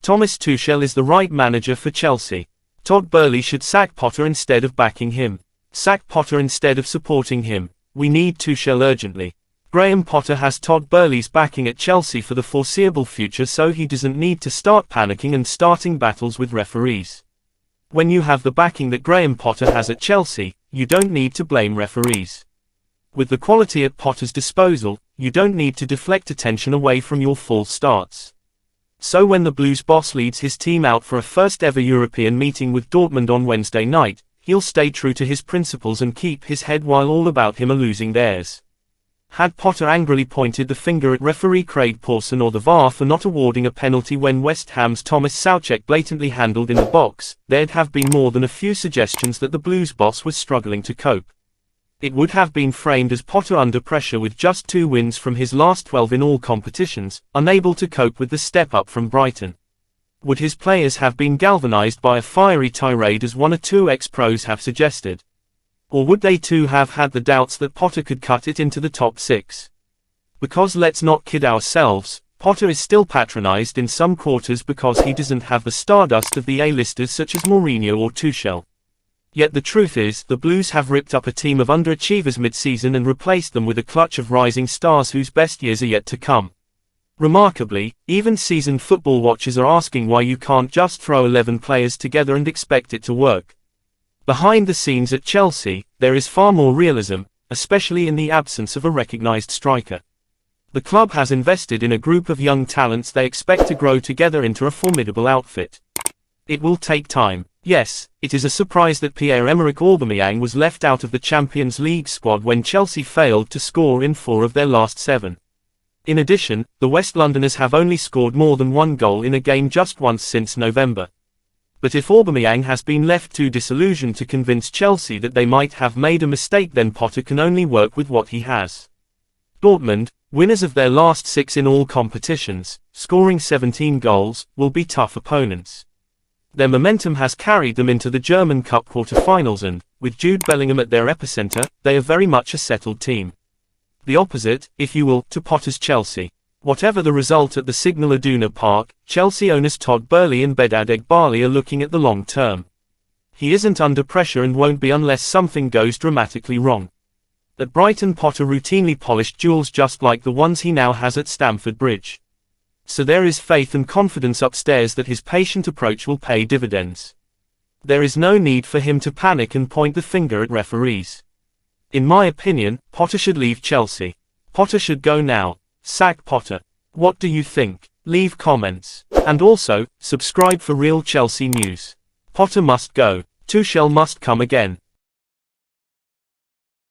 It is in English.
Thomas Tuchel is the right manager for Chelsea. Todd Boehly should sack Potter instead of backing him. Sack Potter instead of supporting him. We need Tuchel urgently. Graham Potter has Todd Boehly's backing at Chelsea for the foreseeable future, so he doesn't need to start panicking and starting battles with referees. When you have the backing that Graham Potter has at Chelsea, you don't need to blame referees. With the quality at Potter's disposal, you don't need to deflect attention away from your false starts. So when the Blues boss leads his team out for a first-ever European meeting with Dortmund on Wednesday night, he'll stay true to his principles and keep his head while all about him are losing theirs. Had Potter angrily pointed the finger at referee Craig Pawson or the VAR for not awarding a penalty when West Ham's Thomas Soucek blatantly handled in the box, there'd have been more than a few suggestions that the Blues boss was struggling to cope. It would have been framed as Potter under pressure with just 2 wins from his last 12 in all competitions, unable to cope with the step-up from Brighton. Would his players have been galvanized by a fiery tirade as 1 or 2 ex-pros have suggested? Or would they too have had the doubts that Potter could cut it into the top 6? Because let's not kid ourselves, Potter is still patronized in some quarters because he doesn't have the stardust of the A-listers such as Mourinho or Tuchel. Yet the truth is, the Blues have ripped up a team of underachievers mid-season and replaced them with a clutch of rising stars whose best years are yet to come. Remarkably, even seasoned football watchers are asking why you can't just throw 11 players together and expect it to work. Behind the scenes at Chelsea, there is far more realism, especially in the absence of a recognized striker. The club has invested in a group of young talents they expect to grow together into a formidable outfit. It will take time. Yes, it is a surprise that Pierre-Emerick Aubameyang was left out of the Champions League squad when Chelsea failed to score in 4 of their last 7. In addition, the West Londoners have only scored more than 1 goal in a game just once since November. But if Aubameyang has been left too disillusioned to convince Chelsea that they might have made a mistake, then Potter can only work with what he has. Dortmund, winners of their last 6 in all competitions, scoring 17 goals, will be tough opponents. Their momentum has carried them into the German Cup quarter-finals and, with Jude Bellingham at their epicenter, they are very much a settled team. The opposite, if you will, to Potter's Chelsea. Whatever the result at the Signal Iduna Park, Chelsea owners Todd Boehly and Bedad Eghbali are looking at the long term. He isn't under pressure and won't be unless something goes dramatically wrong. At Brighton, Potter routinely polished duels just like the ones he now has at Stamford Bridge. So there is faith and confidence upstairs that his patient approach will pay dividends. There is no need for him to panic and point the finger at referees. In my opinion, Potter should leave Chelsea. Potter should go now. Sack Potter. What do you think? Leave comments. And also, subscribe for real Chelsea news. Potter must go. Tuchel must come again.